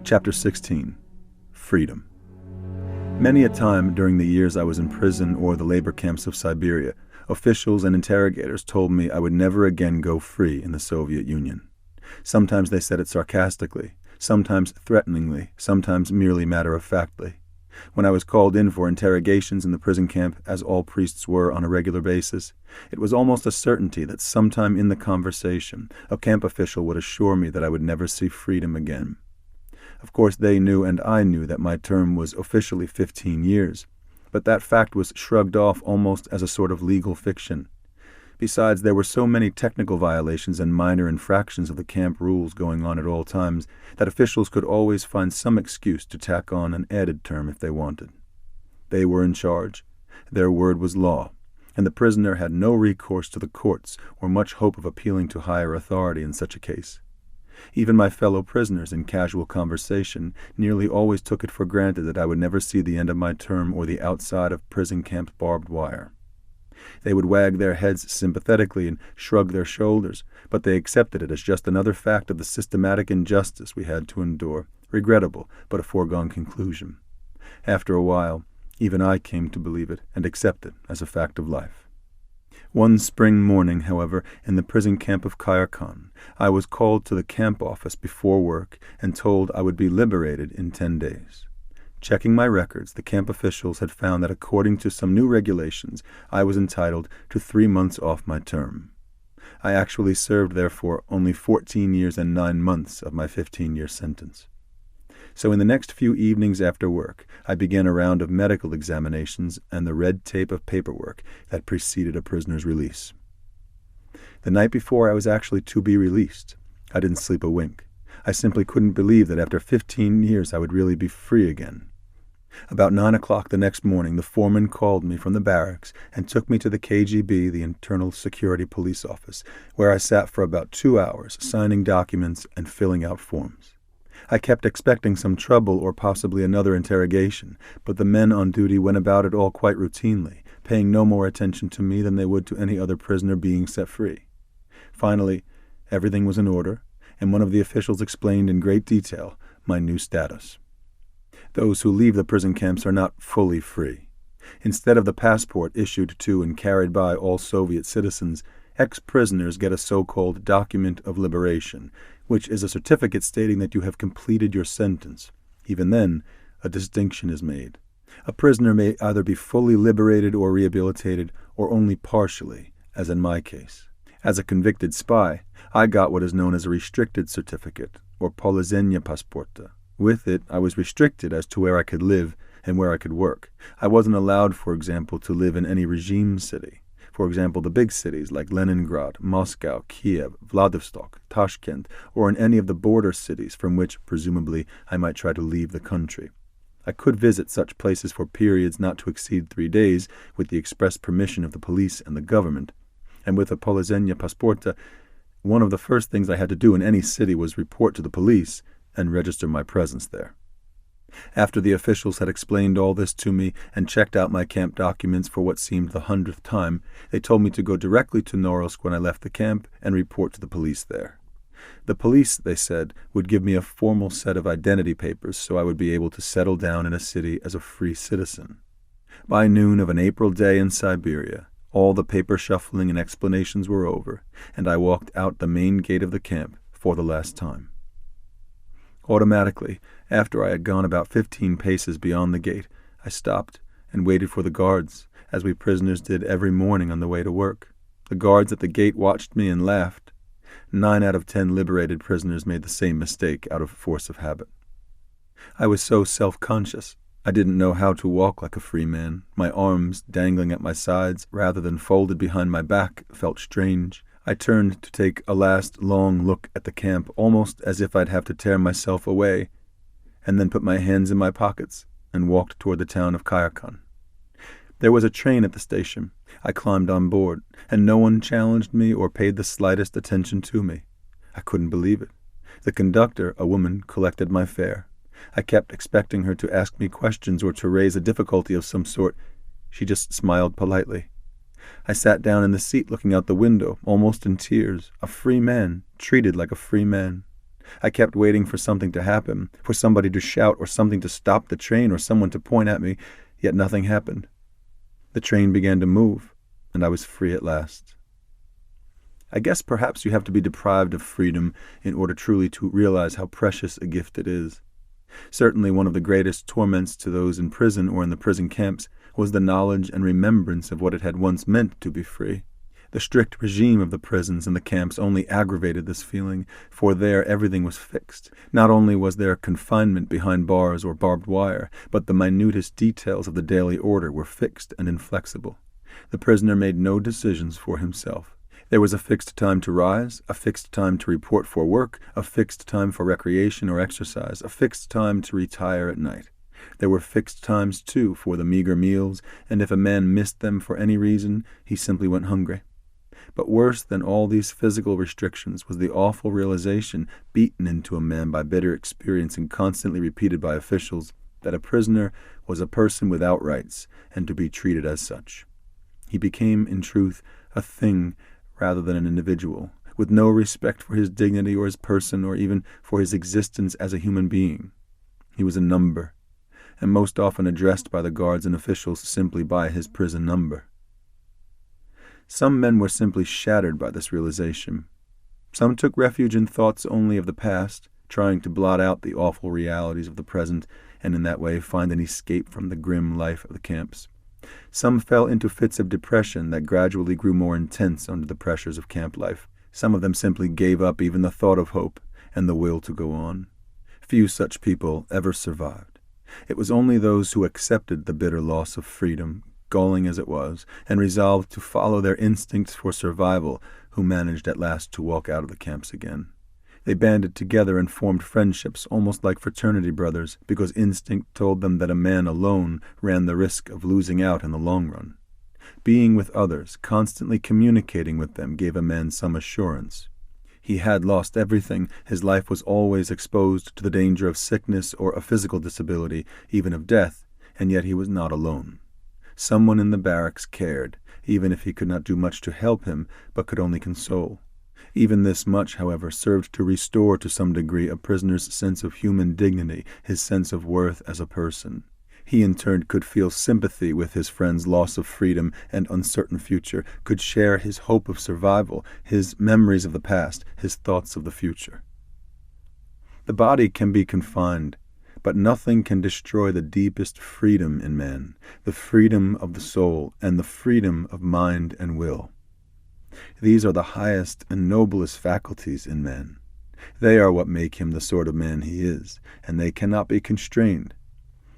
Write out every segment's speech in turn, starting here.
Chapter 16. Freedom. Many a time during the years I was in prison or the labor camps of Siberia, officials and interrogators told me I would never again go free in the Soviet Union. Sometimes they said it sarcastically, sometimes threateningly, sometimes merely matter-of-factly. When I was called in for interrogations in the prison camp, as all priests were on a regular basis, it was almost a certainty that sometime in the conversation a camp official would assure me that I would never see freedom again. Of course, they knew and I knew that my term was officially 15 years, but that fact was shrugged off almost as a sort of legal fiction. Besides, there were so many technical violations and minor infractions of the camp rules going on at all times that officials could always find some excuse to tack on an added term if they wanted. They were in charge. Their word was law, and the prisoner had no recourse to the courts or much hope of appealing to higher authority in such a case. Even my fellow prisoners in casual conversation nearly always took it for granted that I would never see the end of my term or the outside of prison camp barbed wire. They would wag their heads sympathetically and shrug their shoulders, but they accepted it as just another fact of the systematic injustice we had to endure, regrettable, but a foregone conclusion. After a while, even I came to believe it and accept it as a fact of life. One spring morning, however, in the prison camp of Kharkiv, I was called to the camp office before work and told I would be liberated in 10 days. Checking my records, the camp officials had found that according to some new regulations, I was entitled to 3 months off my term. I actually served, therefore, only 14 years and 9 months of my 15-year sentence. So in the next few evenings after work, I began a round of medical examinations and the red tape of paperwork that preceded a prisoner's release. The night before I was actually to be released, I didn't sleep a wink. I simply couldn't believe that after 15 years I would really be free again. About 9 o'clock the next morning, the foreman called me from the barracks and took me to the KGB, the Internal Security Police Office, where I sat for about 2 hours, signing documents and filling out forms. I kept expecting some trouble or possibly another interrogation, but the men on duty went about it all quite routinely, paying no more attention to me than they would to any other prisoner being set free. Finally, everything was in order, and one of the officials explained in great detail my new status. Those who leave the prison camps are not fully free. Instead of the passport issued to and carried by all Soviet citizens, ex-prisoners get a so-called document of liberation, which is a certificate stating that you have completed your sentence. Even then, a distinction is made. A prisoner may either be fully liberated or rehabilitated, or only partially, as in my case. As a convicted spy, I got what is known as a restricted certificate, or polizenia pasporta. With it, I was restricted as to where I could live and where I could work. I wasn't allowed, for example, to live in any regime city. For example, the big cities like Leningrad, Moscow, Kiev, Vladivostok, Tashkent, or in any of the border cities from which, presumably, I might try to leave the country. I could visit such places for periods not to exceed 3 days with the express permission of the police and the government. And with a polizenia pasporta, one of the first things I had to do in any city was report to the police and register my presence there. After the officials had explained all this to me and checked out my camp documents for what seemed the 100th time, they told me to go directly to Norilsk when I left the camp and report to the police there. The police, they said, would give me a formal set of identity papers so I would be able to settle down in a city as a free citizen. By noon of an April day in Siberia, all the paper shuffling and explanations were over, and I walked out the main gate of the camp for the last time. Automatically, after I had gone about 15 paces beyond the gate, I stopped and waited for the guards, as we prisoners did every morning on the way to work. The guards at the gate watched me and laughed. 9 out of 10 liberated prisoners made the same mistake out of force of habit. I was so self-conscious. I didn't know how to walk like a free man. My arms, dangling at my sides rather than folded behind my back, felt strange. I turned to take a last long look at the camp, almost as if I'd have to tear myself away, and then put my hands in my pockets and walked toward the town of Kharkiv. There was a train at the station. I climbed on board, and no one challenged me or paid the slightest attention to me. I couldn't believe it. The conductor, a woman, collected my fare. I kept expecting her to ask me questions or to raise a difficulty of some sort. She just smiled politely. I sat down in the seat looking out the window, almost in tears, a free man, treated like a free man. I kept waiting for something to happen, for somebody to shout or something to stop the train or someone to point at me, yet nothing happened. The train began to move, and I was free at last. I guess perhaps you have to be deprived of freedom in order truly to realize how precious a gift it is. Certainly one of the greatest torments to those in prison or in the prison camps was the knowledge and remembrance of what it had once meant to be free. The strict regime of the prisons and the camps only aggravated this feeling, for there everything was fixed. Not only was there confinement behind bars or barbed wire, but the minutest details of the daily order were fixed and inflexible. The prisoner made no decisions for himself. There was a fixed time to rise, a fixed time to report for work, a fixed time for recreation or exercise, a fixed time to retire at night. There were fixed times, too, for the meager meals, and if a man missed them for any reason, he simply went hungry. But worse than all these physical restrictions was the awful realization, beaten into a man by bitter experience and constantly repeated by officials, that a prisoner was a person without rights, and to be treated as such. He became, in truth, a thing rather than an individual, with no respect for his dignity or his person or even for his existence as a human being. He was a number, and most often addressed by the guards and officials simply by his prison number. Some men were simply shattered by this realization. Some took refuge in thoughts only of the past, trying to blot out the awful realities of the present and in that way find an escape from the grim life of the camps. Some fell into fits of depression that gradually grew more intense under the pressures of camp life. Some of them simply gave up even the thought of hope and the will to go on. Few such people ever survived. It was only those who accepted the bitter loss of freedom, galling as it was, and resolved to follow their instincts for survival, who managed at last to walk out of the camps again. They banded together and formed friendships almost like fraternity brothers, because instinct told them that a man alone ran the risk of losing out in the long run. Being with others, constantly communicating with them, gave a man some assurance. He had lost everything. His life was always exposed to the danger of sickness or a physical disability, even of death, and yet he was not alone. Someone in the barracks cared, even if he could not do much to help him, but could only console. Even this much, however, served to restore to some degree a prisoner's sense of human dignity, his sense of worth as a person. He in turn could feel sympathy with his friend's loss of freedom and uncertain future, could share his hope of survival, his memories of the past, his thoughts of the future. The body can be confined, but nothing can destroy the deepest freedom in man, the freedom of the soul and the freedom of mind and will. These are the highest and noblest faculties in man. They are what make him the sort of man he is, and they cannot be constrained.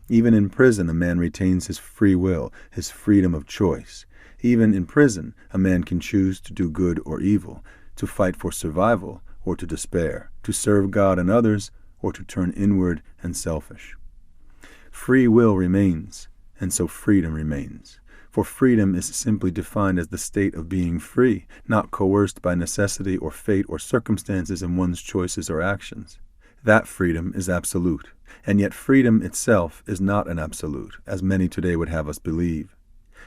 Even in prison, a man retains his free will, his freedom of choice. Even in prison, a man can choose to do good or evil, to fight for survival or to despair, to serve God and others or to turn inward and selfish. Free will remains, and so freedom remains. For freedom is simply defined as the state of being free, not coerced by necessity or fate or circumstances in one's choices or actions. That freedom is absolute, and yet freedom itself is not an absolute, as many today would have us believe.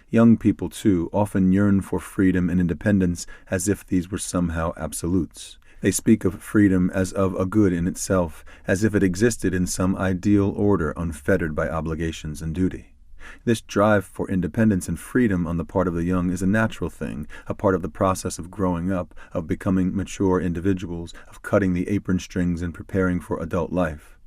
Young people, too, often yearn for freedom and independence as if these were somehow absolutes. They speak of freedom as of a good in itself, as if it existed in some ideal order unfettered by obligations and duty. This drive for independence and freedom on the part of the young is a natural thing, a part of the process of growing up, of becoming mature individuals, of cutting the apron strings and preparing for adult life.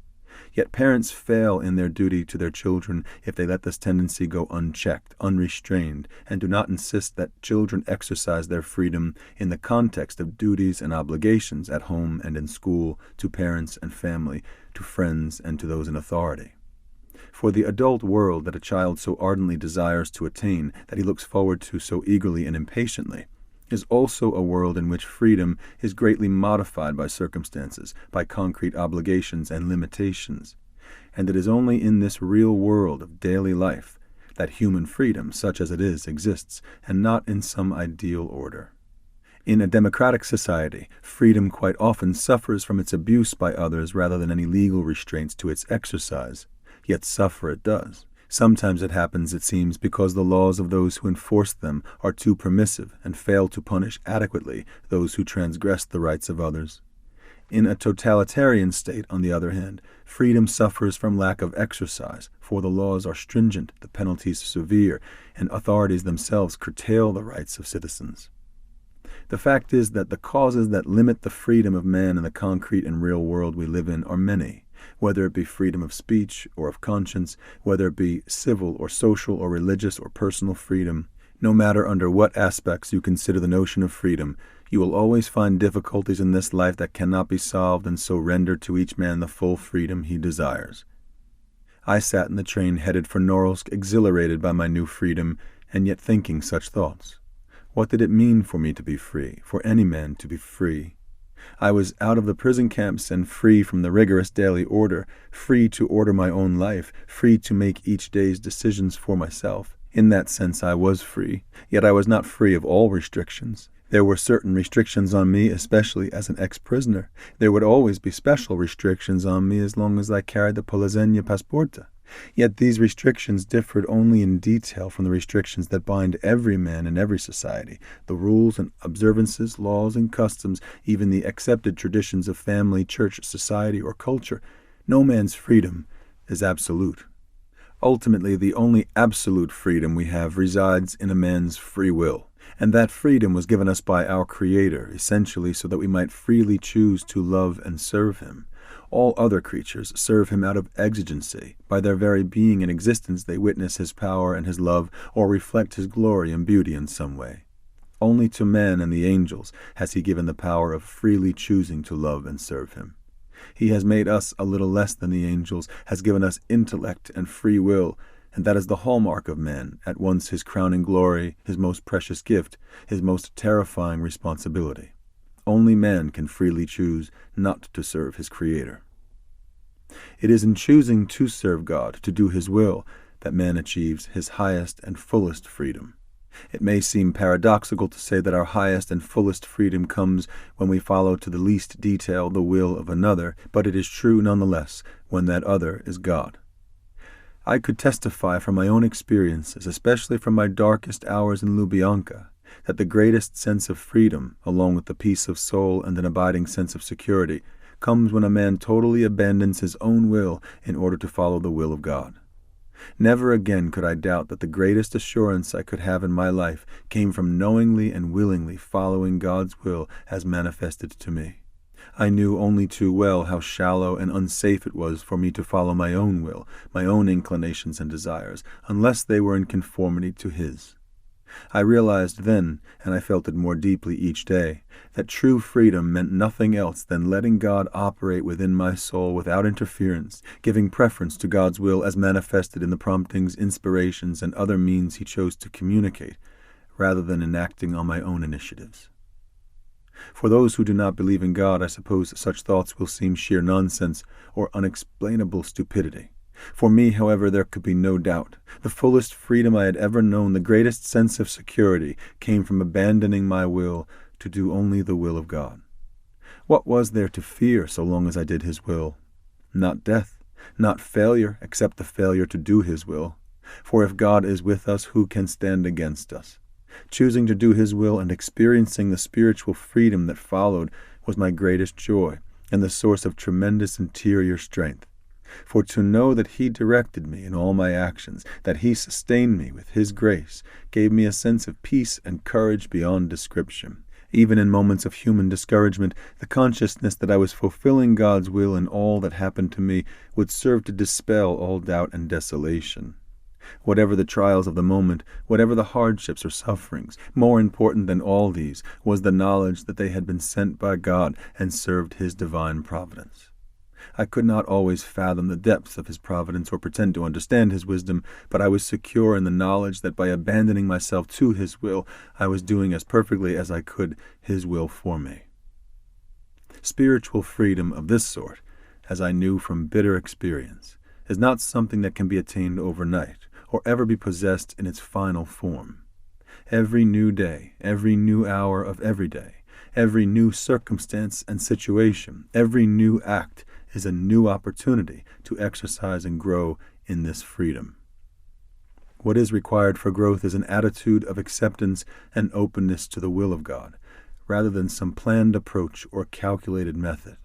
Yet parents fail in their duty to their children if they let this tendency go unchecked, unrestrained, and do not insist that children exercise their freedom in the context of duties and obligations at home and in school, to parents and family, to friends and to those in authority. For the adult world that a child so ardently desires to attain, that he looks forward to so eagerly and impatiently, is also a world in which freedom is greatly modified by circumstances, by concrete obligations and limitations. And it is only in this real world of daily life that human freedom, such as it is, exists, and not in some ideal order. In a democratic society, freedom quite often suffers from its abuse by others rather than any legal restraints to its exercise. Yet suffer it does. Sometimes it happens, it seems, because the laws of those who enforce them are too permissive and fail to punish adequately those who transgress the rights of others. In a totalitarian state, on the other hand, freedom suffers from lack of exercise, for the laws are stringent, the penalties severe, and authorities themselves curtail the rights of citizens. The fact is that the causes that limit the freedom of man in the concrete and real world we live in are many, whether it be freedom of speech or of conscience, whether it be civil or social or religious or personal freedom. No matter under what aspects you consider the notion of freedom, you will always find difficulties in this life that cannot be solved and so render to each man the full freedom he desires. I sat in the train headed for Norilsk, exhilarated by my new freedom, and yet thinking such thoughts. What did it mean for me to be free, for any man to be free? I was out of the prison camps and free from the rigorous daily order, free to order my own life, free to make each day's decisions for myself. In that sense I was free, yet I was not free of all restrictions. There were certain restrictions on me, especially as an ex-prisoner. There would always be special restrictions on me as long as I carried the Polizenia Pasporta. Yet these restrictions differed only in detail from the restrictions that bind every man in every society, the rules and observances, laws and customs, even the accepted traditions of family, church, society, or culture. No man's freedom is absolute. Ultimately, the only absolute freedom we have resides in a man's free will. And that freedom was given us by our Creator, essentially so that we might freely choose to love and serve Him. All other creatures serve Him out of exigency. By their very being and existence they witness His power and His love, or reflect His glory and beauty in some way. Only to man and the angels has He given the power of freely choosing to love and serve Him. He has made us a little less than the angels, has given us intellect and free will, and that is the hallmark of man, at once his crowning glory, his most precious gift, his most terrifying responsibility. Only man can freely choose not to serve his Creator. It is in choosing to serve God, to do His will, that man achieves his highest and fullest freedom. It may seem paradoxical to say that our highest and fullest freedom comes when we follow to the least detail the will of another, but it is true nonetheless when that other is God. I could testify from my own experiences, especially from my darkest hours in Lubyanka, that the greatest sense of freedom, along with the peace of soul and an abiding sense of security, comes when a man totally abandons his own will in order to follow the will of God. Never again could I doubt that the greatest assurance I could have in my life came from knowingly and willingly following God's will as manifested to me. I knew only too well how shallow and unsafe it was for me to follow my own will, my own inclinations and desires, unless they were in conformity to His. I realized then, and I felt it more deeply each day, that true freedom meant nothing else than letting God operate within my soul without interference, giving preference to God's will as manifested in the promptings, inspirations, and other means He chose to communicate, rather than enacting on my own initiatives. For those who do not believe in God, I suppose such thoughts will seem sheer nonsense or unexplainable stupidity. For me, however, there could be no doubt. The fullest freedom I had ever known, the greatest sense of security, came from abandoning my will to do only the will of God. What was there to fear so long as I did His will? Not death, not failure, except the failure to do His will. For if God is with us, who can stand against us? Choosing to do His will and experiencing the spiritual freedom that followed was my greatest joy and the source of tremendous interior strength. For to know that He directed me in all my actions, that He sustained me with His grace, gave me a sense of peace and courage beyond description. Even in moments of human discouragement, the consciousness that I was fulfilling God's will in all that happened to me would serve to dispel all doubt and desolation. Whatever the trials of the moment, whatever the hardships or sufferings, more important than all these was the knowledge that they had been sent by God and served His divine providence. I could not always fathom the depths of His providence or pretend to understand His wisdom, but I was secure in the knowledge that by abandoning myself to His will, I was doing as perfectly as I could His will for me. Spiritual freedom of this sort, as I knew from bitter experience, is not something that can be attained overnight, or ever be possessed in its final form. Every new day, every new hour of every day, every new circumstance and situation, every new act is a new opportunity to exercise and grow in this freedom. What is required for growth is an attitude of acceptance and openness to the will of God, rather than some planned approach or calculated method.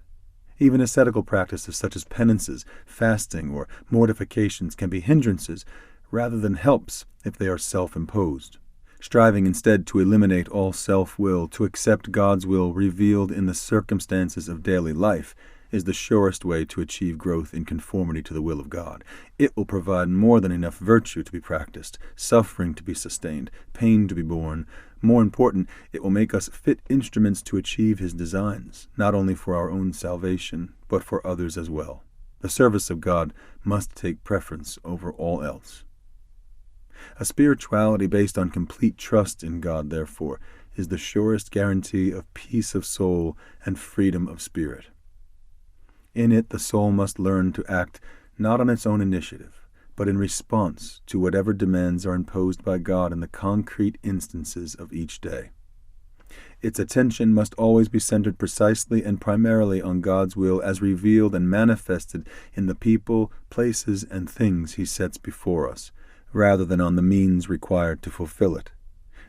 Even ascetical practices such as penances, fasting, or mortifications can be hindrances rather than helps if they are self-imposed. Striving instead to eliminate all self-will, to accept God's will revealed in the circumstances of daily life, is the surest way to achieve growth in conformity to the will of God. It will provide more than enough virtue to be practiced, suffering to be sustained, pain to be borne. More important, it will make us fit instruments to achieve His designs, not only for our own salvation, but for others as well. The service of God must take preference over all else. A spirituality based on complete trust in God, therefore, is the surest guarantee of peace of soul and freedom of spirit. In it, the soul must learn to act not on its own initiative, but in response to whatever demands are imposed by God in the concrete instances of each day. Its attention must always be centered precisely and primarily on God's will as revealed and manifested in the people, places, and things He sets before us, rather than on the means required to fulfill it.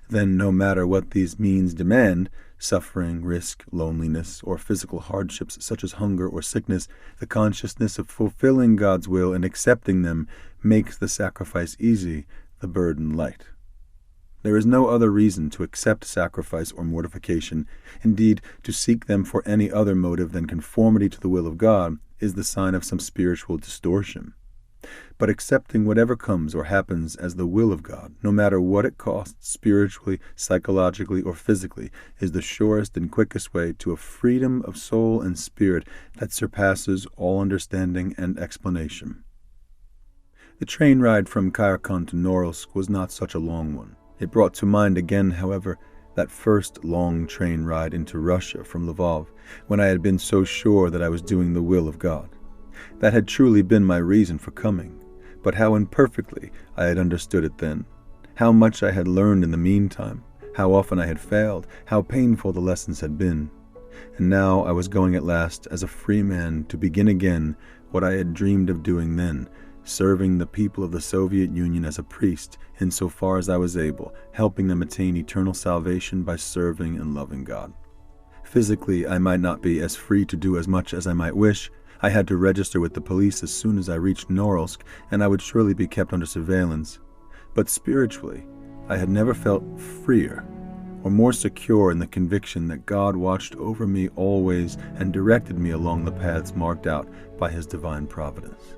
Then, no matter what these means demand, suffering, risk, loneliness, or physical hardships such as hunger or sickness, the consciousness of fulfilling God's will and accepting them makes the sacrifice easy, the burden light. There is no other reason to accept sacrifice or mortification. Indeed, to seek them for any other motive than conformity to the will of God is the sign of some spiritual distortion. But accepting whatever comes or happens as the will of God, no matter what it costs spiritually, psychologically, or physically, is the surest and quickest way to a freedom of soul and spirit that surpasses all understanding and explanation. The train ride from Kharkiv to Norilsk was not such a long one. It brought to mind again, however, that first long train ride into Russia from Lvov, when I had been so sure that I was doing the will of God. That had truly been my reason for coming, but how imperfectly I had understood it then, how much I had learned in the meantime, how often I had failed, how painful the lessons had been. And now I was going at last as a free man to begin again what I had dreamed of doing then, serving the people of the Soviet Union as a priest, insofar as I was able, helping them attain eternal salvation by serving and loving God. Physically, I might not be as free to do as much as I might wish. I had to register with the police as soon as I reached Norilsk, and I would surely be kept under surveillance. But spiritually, I had never felt freer or more secure in the conviction that God watched over me always and directed me along the paths marked out by His divine providence.